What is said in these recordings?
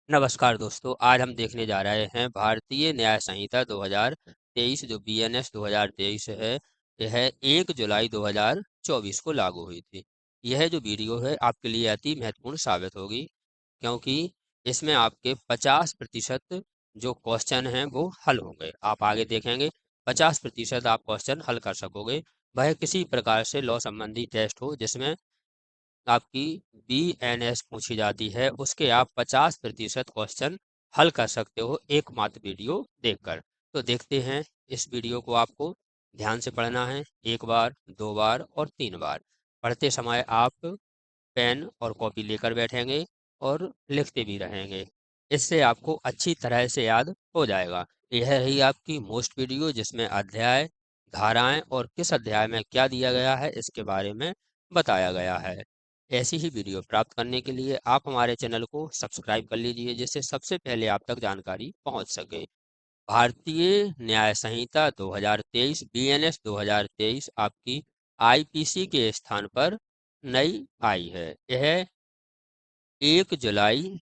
नमस्कार दोस्तों, आज हम देखने जा रहे हैं भारतीय न्याय संहिता 2023 जो बीएनएस 2023 है। यह 1 जुलाई 2024 को लागू हुई थी। यह जो वीडियो है आपके लिए अति महत्वपूर्ण साबित होगी, क्योंकि इसमें आपके 50% जो क्वेश्चन हैं वो हल होंगे। आप आगे देखेंगे 50% आप क्वेश्चन हल कर सकोगे। वह किसी प्रकार से लॉ संबंधी टेस्ट हो जिसमें आपकी बीएनएस पूछी जाती है, उसके आप 50% क्वेश्चन हल कर सकते हो एकमात्र वीडियो देखकर। तो देखते हैं, इस वीडियो को आपको ध्यान से पढ़ना है, 1 बार, 2 बार और 3 बार। पढ़ते समय आप पेन और कॉपी लेकर बैठेंगे और लिखते भी रहेंगे। इससे आपको अच्छी तरह से याद हो जाएगा। यह रही आपकी मोस्ट वीडियो, जिसमें अध्याय, धाराएं और किस अध्याय में क्या दिया गया है इसके बारे में बताया गया है। ऐसी ही वीडियो प्राप्त करने के लिए आप हमारे चैनल को सब्सक्राइब कर लीजिए, जिससे सबसे पहले आप तक जानकारी पहुंच सके। भारतीय न्याय संहिता 2023 बीएनएस 2023 आपकी आईपीसी के स्थान पर नई आई है। यह 1 जुलाई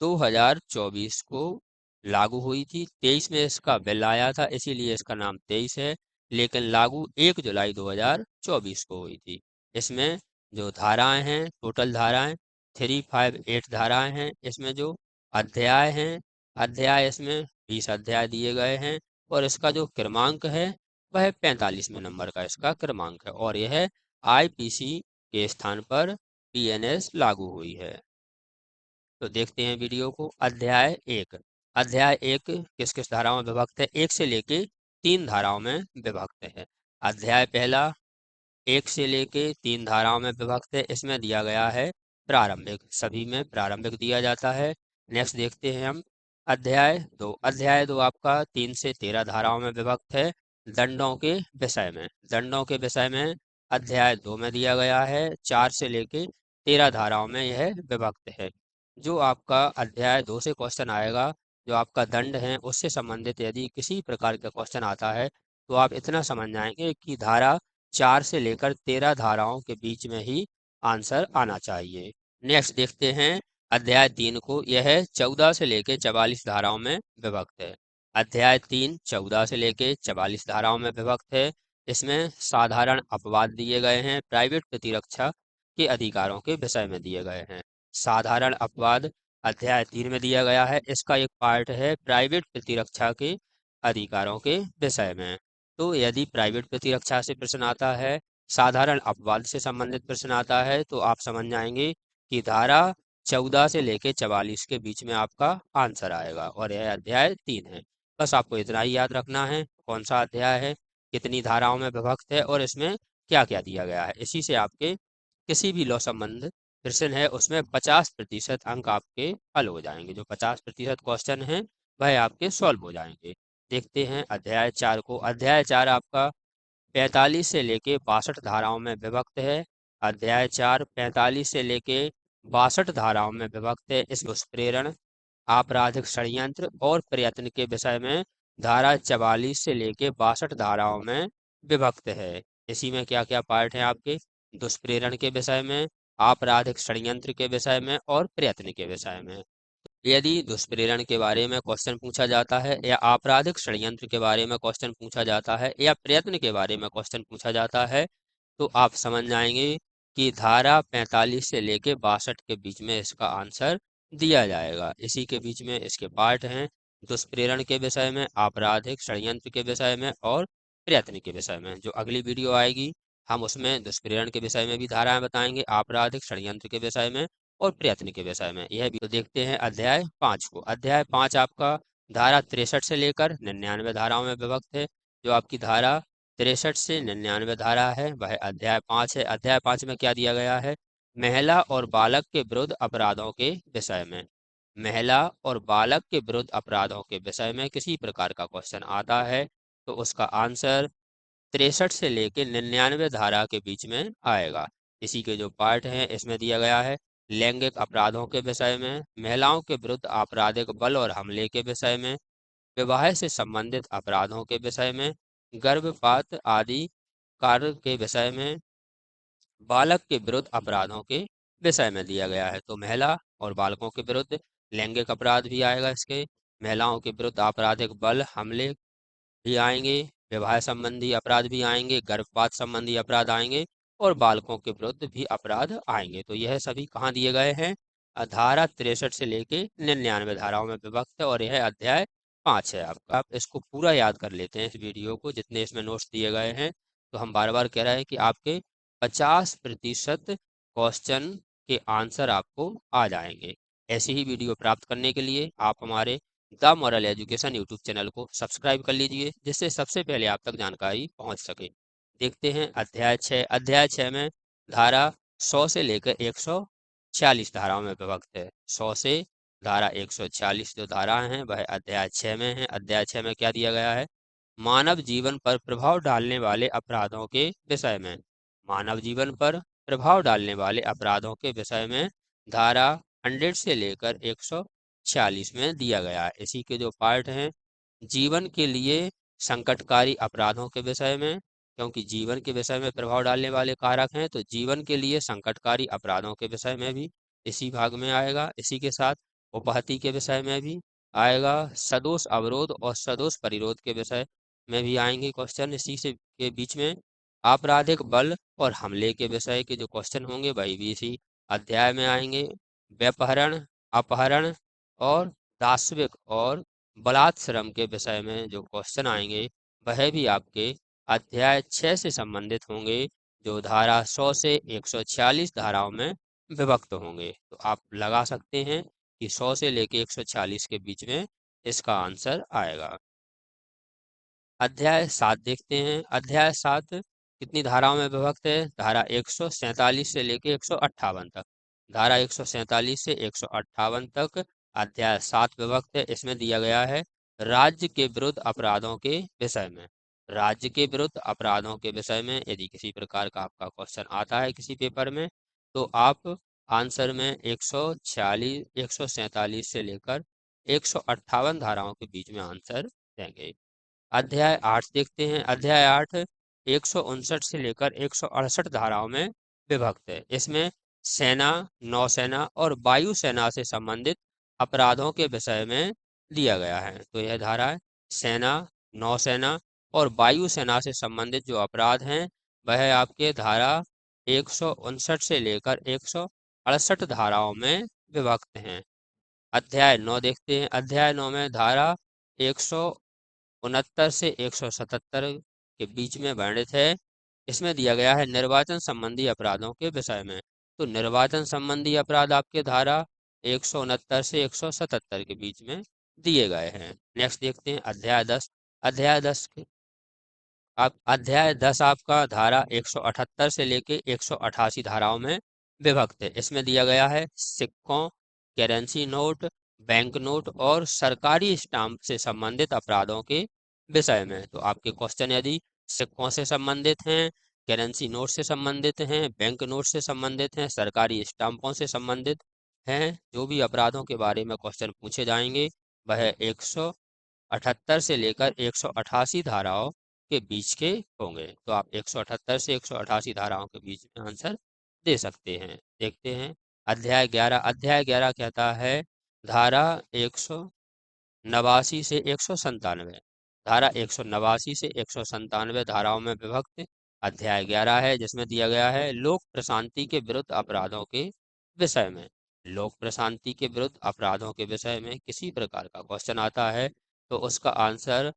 2024 को लागू हुई थी। 23 में इसका बिल आया था, इसीलिए इसका नाम 23 है, लेकिन लागू 1 जुलाई 2024 को हुई थी। इसमें जो धाराएं हैं, टोटल धाराएं 358 धाराएं हैं। इसमें जो अध्याय हैं, अध्याय इसमें 20 अध्याय दिए गए हैं, और इसका जो क्रमांक है वह 45वें नंबर का इसका क्रमांक है, और यह आईपीसी के स्थान पर पीएनएस लागू हुई है। तो देखते हैं वीडियो को। अध्याय 1। अध्याय 1 किस किस धाराओं में विभक्त है? 1 से लेके 3 धाराओं में विभक्त है। अध्याय पहला 1 से लेके 3 धाराओं में विभक्त है। इसमें दिया गया है प्रारंभिक, सभी में प्रारंभिक दिया जाता है। नेक्स्ट देखते हैं हम अध्याय 2। अध्याय 2 आपका 3 से 13 धाराओं में विभक्त है। दंडों के विषय में, दंडों के विषय में अध्याय 2 में दिया गया है। 4 से लेके 13 धाराओं में यह विभक्त है। जो आपका अध्याय 2 से क्वेश्चन आएगा, जो आपका दंड है उससे संबंधित यदि किसी प्रकार का क्वेश्चन आता है, तो आप इतना समझ जाएंगे कि धारा 4 से लेकर 13 धाराओं के बीच में ही आंसर आना चाहिए। नेक्स्ट देखते हैं अध्याय 3 को। यह 14 से लेकर 44 धाराओं में विभक्त है। अध्याय 3 14 से लेकर 44 धाराओं में विभक्त है। इसमें साधारण अपवाद दिए गए हैं, प्राइवेट प्रतिरक्षा के अधिकारों के विषय में दिए गए हैं। साधारण अपवाद अध्याय 3 में दिया गया है। इसका एक पार्ट है प्राइवेट प्रतिरक्षा के अधिकारों के विषय में। तो यदि प्राइवेट प्रतिरक्षा से प्रश्न आता है, साधारण अपवाद से संबंधित प्रश्न आता है, तो आप समझ जाएंगे कि धारा 14 से लेकर 44 के बीच में आपका आंसर आएगा, और यह अध्याय 3 है। बस आपको इतना ही याद रखना है, कौन सा अध्याय है, कितनी धाराओं में विभक्त है और इसमें क्या क्या दिया गया है। इसी से आपके किसी भी लॉ संबंध प्रश्न है उसमें 50% अंक आपके हल हो जाएंगे। जो 50% क्वेश्चन हैं वह आपके सॉल्व हो जाएंगे। देखते हैं अध्याय 4 को। अध्याय 4 आपका 45 से लेके 62 धाराओं में विभक्त है। अध्याय 4 45 से लेके 62 धाराओं में विभक्त है। इस दुष्प्रेरण, आपराधिक षड्यंत्र और प्रयत्न के विषय में धारा 44 से लेके 62 धाराओं में विभक्त है। इसी में क्या क्या पार्ट हैं आपके? दुष्प्रेरण के विषय में, आपराधिक षड्यंत्र के विषय में और प्रयत्न के विषय में। यदि दुष्प्रेरण के बारे में क्वेश्चन पूछा जाता है, या आपराधिक षड्यंत्र के बारे में क्वेश्चन पूछा जाता है, या प्रयत्न के बारे में क्वेश्चन पूछा जाता है, तो आप समझ जाएंगे कि धारा 45 से लेके 62 के बीच में इसका आंसर दिया जाएगा। इसी के बीच में इसके पार्ट हैं, दुष्प्रेरण के विषय में, आपराधिक षड्यंत्र के विषय में और प्रयत्न के विषय में। जो अगली वीडियो आएगी हम उसमें दुष्प्रेरण के विषय में भी धाराएं बताएंगे, आपराधिक षड्यंत्र के विषय में और प्रयत्न के विषय में। यह भी तो देखते हैं अध्याय 5 को। अध्याय 5 आपका धारा 63 से लेकर 99 धाराओं में विभक्त है। जो आपकी धारा 63 से 99 धारा है वह अध्याय 5 है। अध्याय 5 में क्या दिया गया है? महिला और बालक के विरुद्ध अपराधों के विषय में। महिला और बालक के विरुद्ध अपराधों के विषय में किसी प्रकार का क्वेश्चन आता है, तो उसका आंसर 63 से लेकर 99 धारा के बीच में आएगा। इसी के जो पार्ट हैं इसमें दिया गया है लैंगिक अपराधों के विषय में, महिलाओं के विरुद्ध आपराधिक बल और हमले के विषय में, विवाह से संबंधित अपराधों के विषय में, गर्भपात आदि कार्य के विषय में, बालक के विरुद्ध अपराधों के विषय में दिया गया है। तो महिला और बालकों के विरुद्ध लैंगिक अपराध भी आएगा इसके, महिलाओं के विरुद्ध आपराधिक बल हमले भी आएंगे, विवाह संबंधी अपराध भी आएंगे, गर्भपात संबंधी अपराध आएंगे और बालकों के विरुद्ध भी अपराध आएंगे। तो यह सभी कहाँ दिए गए हैं? धारा 63 से लेके 99 धाराओं में विभक्त है और यह अध्याय 5 है आपका। आप इसको पूरा याद कर लेते हैं इस वीडियो को, जितने इसमें नोट्स दिए गए हैं। तो हम बार बार कह रहे हैं कि आपके 50% क्वेश्चन के आंसर आपको आ जाएंगे। ऐसी ही वीडियो प्राप्त करने के लिए आप हमारे the moral education YouTube channel को सब्सक्राइब कर लीजिए, जिससे सबसे पहले आप तक जानकारी पहुंच सके। देखते हैं अध्याय 6। अध्याय 6 में धारा 100 से लेकर 146 धाराओं में विभक्त है। 100 से धारा 146 जो धाराएं हैं वह अध्याय 6 में है। अध्याय 6 में क्या दिया गया है? मानव जीवन पर प्रभाव डालने वाले अपराधों के विषय में, मानव जीवन पर प्रभाव डालने वाले अपराधों के विषय में धारा 100 से लेकर 146 में दिया गया है। इसी के जो पार्ट हैं, जीवन के लिए संकटकारी अपराधों के विषय में, क्योंकि जीवन के विषय में प्रभाव डालने वाले कारक हैं, तो जीवन के लिए संकटकारी अपराधों के विषय में भी इसी भाग में आएगा। इसी के साथ उपहति के विषय में भी आएगा, सदोष अवरोध और सदोष परिरोध के विषय में भी आएंगे क्वेश्चन। इसी से के बीच में आपराधिक बल और हमले के विषय के जो क्वेश्चन होंगे वही भी इसी अध्याय में आएंगे। व्यपहरण, अपहरण और दास्विक और बलात्श्रम के विषय में जो क्वेश्चन आएंगे वह भी आपके अध्याय 6 से संबंधित होंगे, जो धारा 100 से 146 धाराओं में विभक्त होंगे। तो आप लगा सकते हैं कि 100 से लेके 146 के बीच में इसका आंसर आएगा। अध्याय 7 देखते हैं। अध्याय 7 कितनी धाराओं में विभक्त है? धारा 147 से लेके 158 तक। धारा 147 से 158 तक अध्याय 7 विभक्त है। इसमें दिया गया है राज्य के विरुद्ध अपराधों के विषय में। राज्य के विरुद्ध अपराधों के विषय में यदि किसी प्रकार का आपका क्वेश्चन आता है किसी पेपर में, तो आप आंसर में 146 147 से लेकर 158 धाराओं के बीच में आंसर देंगे। अध्याय 8 देखते हैं। अध्याय 8 159 से लेकर 168 धाराओं में विभक्त है। इसमें सेना, नौसेना और वायुसेना से संबंधित अपराधों के विषय में दिया गया है। तो यह धारा है सेना, नौसेना और वायुसेना से संबंधित जो अपराध हैं वह आपके धारा 159 से लेकर 168 धाराओं में विभक्त हैं। अध्याय 9 देखते हैं। अध्याय 9 में धारा 169 से 177 के बीच में वर्णित है। इसमें दिया गया है निर्वाचन संबंधी अपराधों के विषय में। तो निर्वाचन संबंधी अपराध आपके धारा 169 से 177 के बीच में दिए गए हैं। नेक्स्ट देखते हैं अध्याय 10। अध्याय 10 आप अध्याय 10 आपका धारा 178 से लेके 188 धाराओं में विभक्त है। इसमें दिया गया है सिक्कों, करेंसी नोट, बैंक नोट और सरकारी स्टाम्प से संबंधित अपराधों के विषय में। तो आपके क्वेश्चन यदि सिक्कों से संबंधित हैं, करेंसी नोट से संबंधित हैं, बैंक नोट से संबंधित हैं, सरकारी स्टाम्पों से संबंधित हैं, जो भी अपराधों के बारे में क्वेश्चन पूछे जाएंगे वह 178 से लेकर 188 धाराओं के बीच के होंगे। तो आप 178 से 188 धाराओं के बीच में आंसर दे सकते हैं। देखते हैं अध्याय 11। अध्याय 11 कहता है धारा 189 से 197। धारा 189 से 197 धाराओं में विभक्त अध्याय 11 है, जिसमें दिया गया है लोक प्रशांति के विरुद्ध अपराधों के विषय में। लोक प्रशांति के विरुद्ध अपराधों के विषय में किसी प्रकार का क्वेश्चन आता है तो उसका आंसर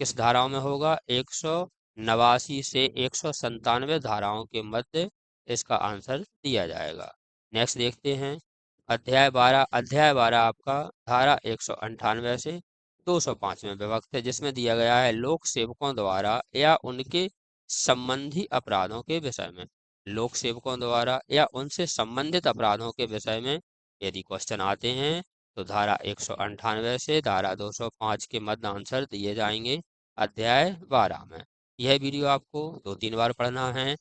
किस धाराओं में होगा? 189 से 197 धाराओं के मध्य इसका आंसर दिया जाएगा। नेक्स्ट देखते हैं अध्याय 12। अध्याय 12 आपका धारा 198 से 205 में विभक्त है, जिसमें दिया गया है लोक सेवकों द्वारा या उनके संबंधी अपराधों के विषय में। लोक सेवकों द्वारा या उनसे संबंधित अपराधों के विषय में यदि क्वेश्चन आते हैं तो धारा 198 से धारा 205 के मध्य आंसर दिए जाएंगे अध्याय 12 में। यह वीडियो आपको 2-3 बार पढ़ना है,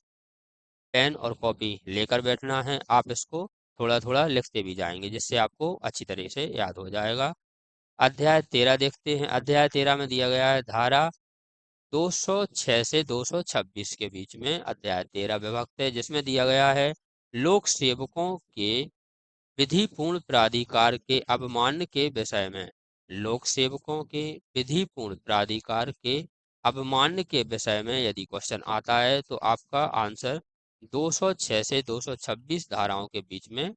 पेन और कॉपी लेकर बैठना है। आप इसको थोड़ा थोड़ा लिखते भी जाएंगे, जिससे आपको अच्छी तरह से याद हो जाएगा। अध्याय 13 देखते हैं। अध्याय 13 में दिया गया है धारा 206 से 226 के बीच में अध्याय 13 विभक्त है, जिसमें दिया गया है लोक सेवकों के विधिपूर्ण प्राधिकार के अवमान्य के विषय में। लोक सेवकों के विधिपूर्ण प्राधिकार के अवमान्य के विषय में यदि क्वेश्चन आता है तो आपका आंसर 206 से 226 धाराओं के बीच में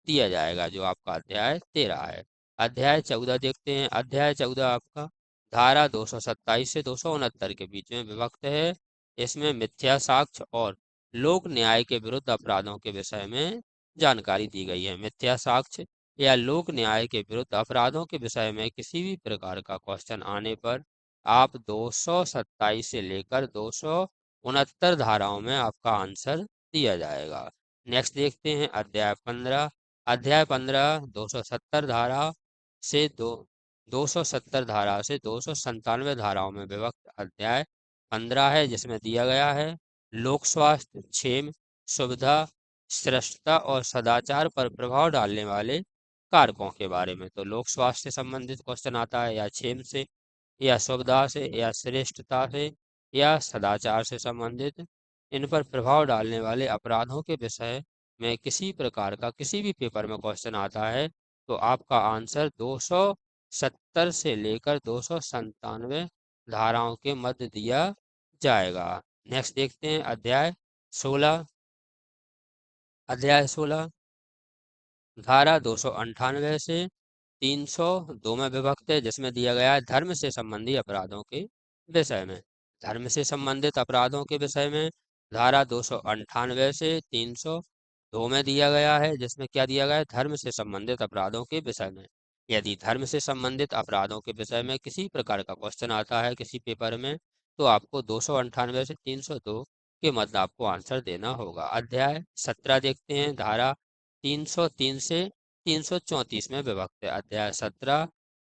दिया जाएगा, जो आपका अध्याय 13 है। अध्याय 14 देखते हैं। अध्याय 14 आपका धारा 227 से 269 के बीच में विभक्त है। इसमें मिथ्या साक्ष्य और लोक न्याय के विरुद्ध अपराधों के विषय में जानकारी दी गई है। मिथ्या साक्ष्य या लोक न्याय के विरुद्ध अपराधों के विषय में किसी भी प्रकार का क्वेश्चन आने पर आप 227 से लेकर 269 धाराओं में आपका आंसर दिया जाएगा। नेक्स्ट देखते हैं अध्याय 15। अध्याय 15 270 धारा से 270 धारा से 297 धाराओं में विभक्त अध्याय 15 है, जिसमें दिया गया है लोक स्वास्थ्य, क्षेम, सुविधा, श्रेष्ठता और सदाचार पर प्रभाव डालने वाले कारकों के बारे में। तो लोक स्वास्थ्य से संबंधित क्वेश्चन आता है, या क्षेम से, या सुविधा से, या श्रेष्ठता से, या सदाचार से संबंधित। इन पर प्रभाव डालने वाले अपराधों के विषय में किसी प्रकार का किसी भी पेपर में क्वेश्चन आता है तो आपका आंसर 270 से लेकर 297 धाराओं के मध्य दिया जाएगा। नेक्स्ट देखते हैं अध्याय 16। अध्याय 16 धारा 298 से 302 में विभक्त है, जिसमें दिया गया है धर्म से संबंधी अपराधों के विषय में। धर्म से संबंधित अपराधों के विषय में धारा 298 से 302 में दिया गया है, जिसमें क्या दिया गया है, धर्म से संबंधित अपराधों के विषय में। यदि धर्म से संबंधित अपराधों के विषय में किसी प्रकार का क्वेश्चन आता है किसी पेपर में तो आपको 298 से 302 के मध्य आपको आंसर देना होगा। अध्याय 17 देखते हैं। धारा 303 से 334 में विभक्त है। अध्याय 17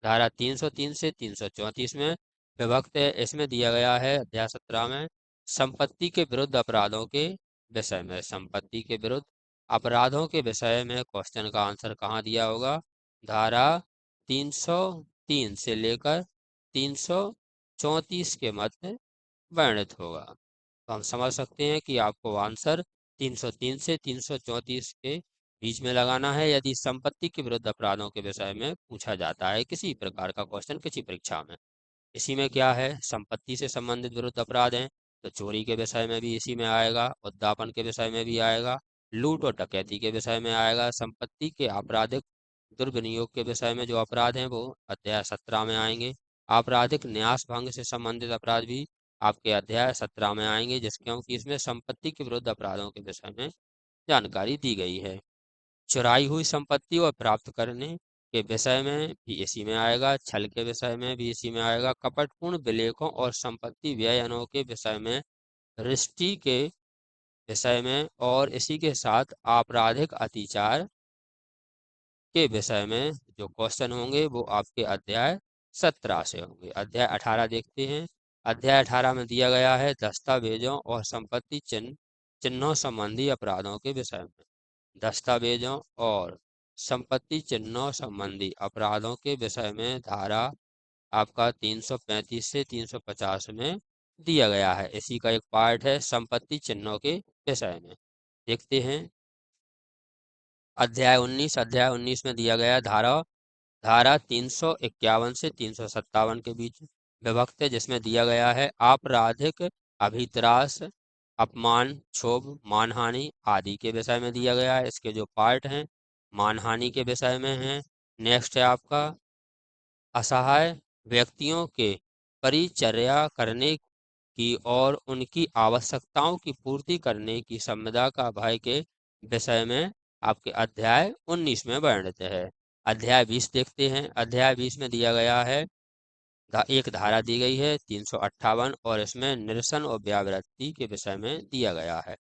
धारा 303 से 334 में विभक्त है। इसमें दिया गया है अध्याय 17 में संपत्ति के विरुद्ध अपराधों के विषय में। संपत्ति के विरुद्ध अपराधों के विषय में क्वेश्चन का आंसर कहाँ दिया होगा, धारा 303 से लेकर 334 के मध्य वर्णित होगा। तो हम समझ सकते हैं कि आपको आंसर 303 से 334 के बीच में लगाना है यदि संपत्ति के विरुद्ध अपराधों के विषय में पूछा जाता है किसी प्रकार का क्वेश्चन किसी परीक्षा में। इसी में क्या है, संपत्ति से संबंधित विरुद्ध अपराध हैं तो चोरी के विषय में भी इसी में आएगा, उद्यापन के विषय में भी आएगा, लूट और डकैती के विषय में आएगा। संपत्ति के आपराधिक दुर्विनियोग के विषय में जो अपराध हैं वो अध्याय 17 में आएंगे। आपराधिक न्यास भंग से संबंधित अपराध भी आपके अध्याय 17 में आएंगे, जिसके क्योंकि इसमें संपत्ति के विरुद्ध अपराधों के विषय में जानकारी दी गई है। चुराई हुई संपत्ति और प्राप्त करने के विषय में भी इसी में आएगा, छल के विषय में भी इसी में आएगा, कपटपूर्ण विलेखों और संपत्ति व्ययनों के विषय में, रिष्टी के विषय में, और इसी के साथ आपराधिक अतिचार के विषय में जो क्वेश्चन होंगे वो आपके अध्याय 17 से होंगे। अध्याय 18 देखते हैं। अध्याय 18 में दिया गया है दस्तावेजों और संपत्ति चिन्हों संबंधी अपराधों के विषय में। दस्तावेजों और संपत्ति चिन्हों संबंधी अपराधों के विषय में धारा आपका 335 से 350 में दिया गया है। इसी का एक पार्ट है संपत्ति चिन्हों के विषय में। देखते हैं अध्याय 19। अध्याय 19 में दिया गया धारा 351 से 357 के बीच विभक्त है, जिसमें दिया गया है आपराधिक अभित्रास, अपमान, क्षोभ, मानहानि आदि के विषय में दिया गया है। इसके जो पार्ट हैं मानहानि के विषय में हैं। नेक्स्ट है आपका असहाय व्यक्तियों के परिचर्या करने की और उनकी आवश्यकताओं की पूर्ति करने की संविदा का भय के विषय में आपके अध्याय 19 में वर्णित है। अध्याय 20 देखते हैं। अध्याय 20 में दिया गया है एक धारा दी गई है 358 और इसमें निरसन और व्यावृत्ति के विषय में दिया गया है।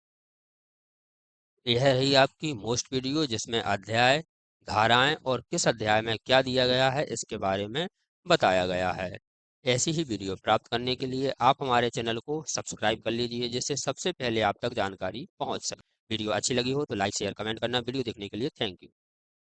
यह रही आपकी मोस्ट वीडियो, जिसमें अध्याय, धाराएं और किस अध्याय में क्या दिया गया है इसके बारे में बताया गया है। ऐसी ही वीडियो प्राप्त करने के लिए आप हमारे चैनल को सब्सक्राइब कर लीजिए, जिससे सबसे पहले आप तक जानकारी पहुंच सके। वीडियो अच्छी लगी हो तो लाइक शेयर कमेंट करना। वीडियो देखने के लिए थैंक यू।